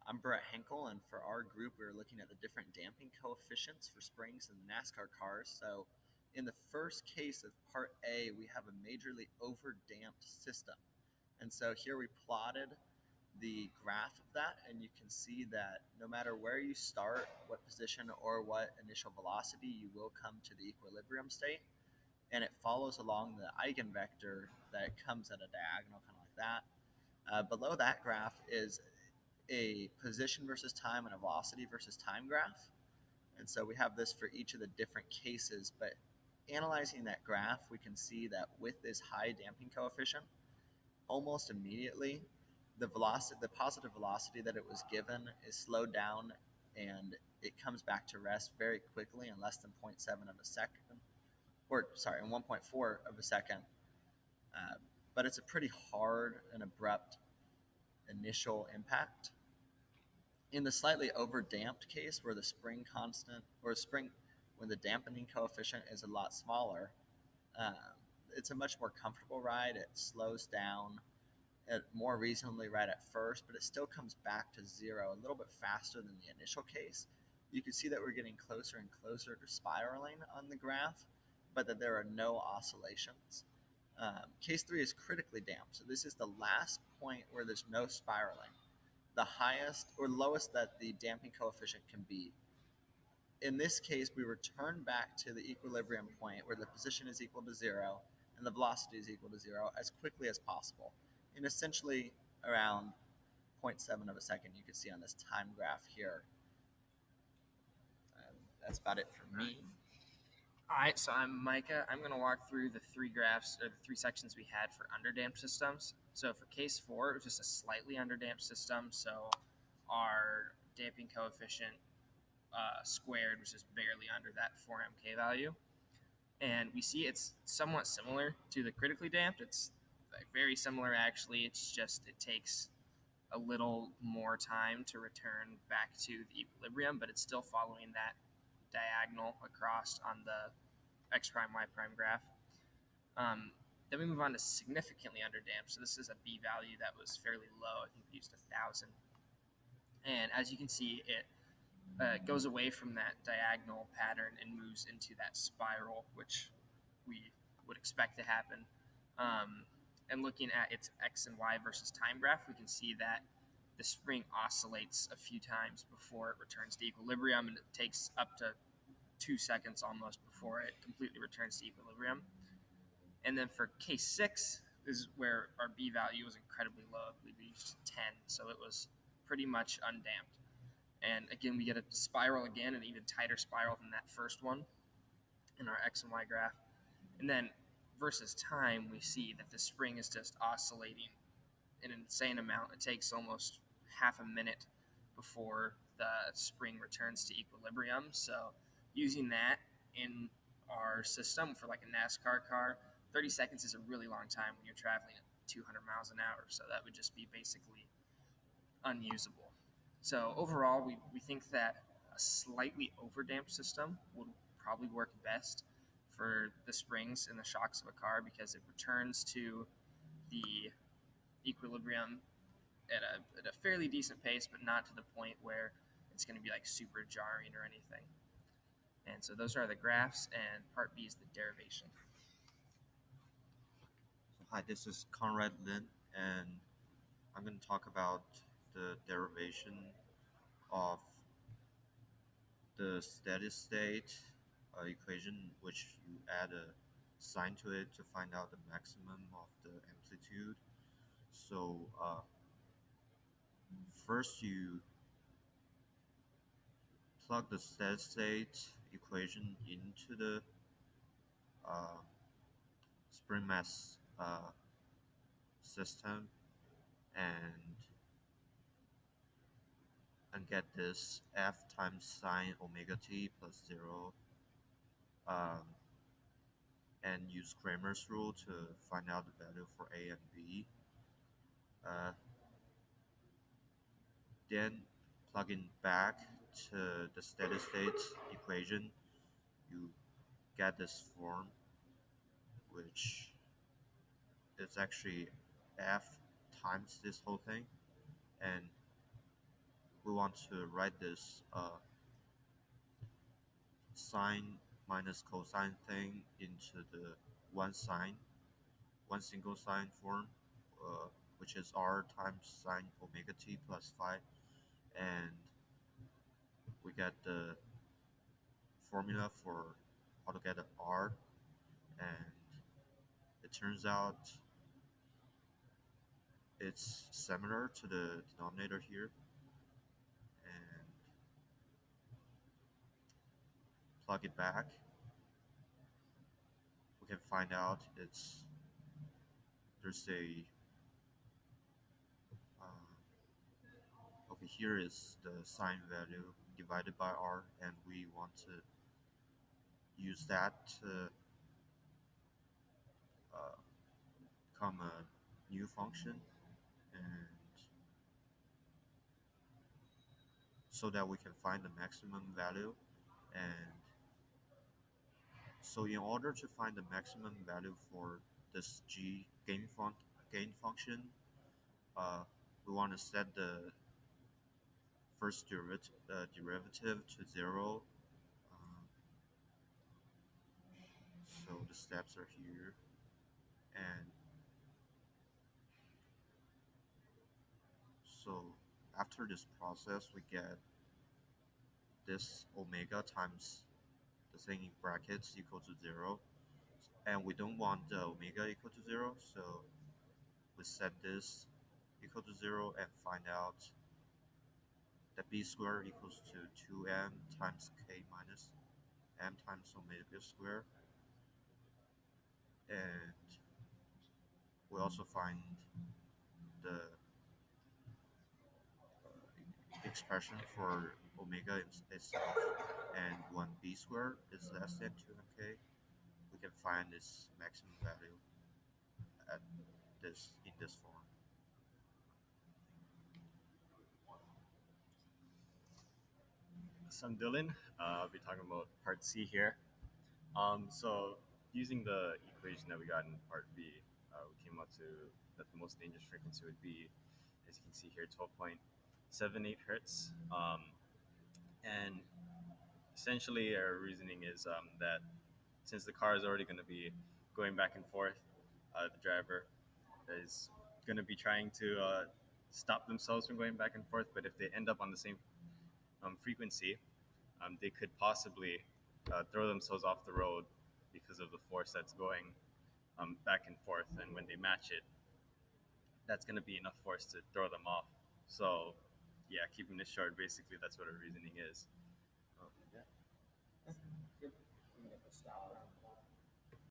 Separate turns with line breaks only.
I'm Brett Henkel, and for our group, we were looking at the different damping coefficients for springs in the NASCAR cars. So, in the first case of Part A, we have a majorly over-damped system. And so here we plotted the graph of that, and you can see that no matter where you start, what position or what initial velocity, you will come to the equilibrium state. And it follows along the eigenvector that comes at a diagonal, kind of like that. Below that graph is a position versus time and a velocity versus time graph. And so we have this for each of the different cases, but analyzing that graph, we can see that with this high damping coefficient, almost immediately, the positive velocity that it was given is slowed down and it comes back to rest very quickly in less than 0.7 of a second, or sorry, in 1.4 of a second. But it's a pretty hard and abrupt initial impact. In the slightly over damped case where the spring constant or spring when the dampening coefficient is a lot smaller, it's a much more comfortable ride. It slows down more reasonably right at first, but it still comes back to zero a little bit faster than the initial case. You can see that we're getting closer and closer to spiraling on the graph, but that there are no oscillations. Case 3 is critically damped, so this is the last point where there's no spiraling, the highest or lowest that the damping coefficient can be. In this case, we return back to the equilibrium point where the position is equal to zero and the velocity is equal to zero as quickly as possible, in essentially around 0.7 of a second. You can see on this time graph here. That's about it for me.
All right, so I'm Micah. I'm going to walk through the three graphs or the three sections we had for underdamped systems. So for case 4, it was just a slightly underdamped system. So our damping coefficient squared was just barely under that 4mK value. And we see it's somewhat similar to the critically damped. It's very similar, actually. It's just it takes a little more time to return back to the equilibrium, but it's still following that diagonal across on the x prime y prime graph. Then we move on to significantly underdamped. So this is a B value that was fairly low. I think we used 1,000. And as you can see, it goes away from that diagonal pattern and moves into that spiral, which we would expect to happen. And looking at its x and y versus time graph, we can see that the spring oscillates a few times before it returns to equilibrium, and it takes up to 2 seconds almost before it completely returns to equilibrium. And then for case 6 is where our B value was incredibly low. We reached 10, so it was pretty much undamped. And again, we get a spiral again, an even tighter spiral than that first one in our x and y graph. And then versus time, we see that the spring is just oscillating an insane amount. It takes almost half a minute before the spring returns to equilibrium. So using that in our system for like a NASCAR car, 30 seconds is a really long time when you're traveling at 200 miles an hour. So that would just be basically unusable. So overall, we think that a slightly overdamped system would probably work best for the springs and the shocks of a car because it returns to the equilibrium at a fairly decent pace, but not to the point where it's going to be like super jarring or anything. And so those are the graphs, and part B is the derivation.
So hi, this is Conrad Lin, and I'm going to talk about the derivation of the steady state equation, which you add a sign to it to find out the maximum of the amplitude. So first you plug the steady state equation into the uh, spring mass system and get this f times sine omega t plus 0 um, and use Cramer's rule to find out the value for a and b. Uh, then plugging back to the steady state equation, you get this form, which is actually f times this whole thing, and want to write this sine minus cosine thing into the one sine, one single sine form, uh, which is r times sine omega t plus phi, and we get the formula for how to get an r, and it turns out it's similar to the denominator here, and plug it back, we can find out there's a over here is the sine value divided by r, and we want to use that to uh, become a new function, and so that we can find the maximum value. And so in order to find the maximum value for this gain function, uh, we want to set the first derivative to 0. Uh, so the steps are here, and so after this process, we get this omega times the thing in brackets equal to 0, and we don't want the omega equal to 0, so we set this equal to 0 and find out that b squared equals to 2m times k minus m times omega squared, and we also find the expression for omega itself, and when b squared is less than 2mk, we can find its maximum value at this in this form.
So I'm Dylan. I'll be talking about part C here. So using the equation that we got in part B, we came out to that the most dangerous frequency would be, as you can see here, 12.78 hertz. And essentially, our reasoning is that since the car is already going to be going back and forth, the driver is going to be trying to stop themselves from going back and forth. But if they end up on the same frequency, they could possibly throw themselves off the road because of the force that's going back and forth. And when they match it, that's going to be enough force to throw them off. So, yeah, keeping this short, basically, that's what our reasoning is.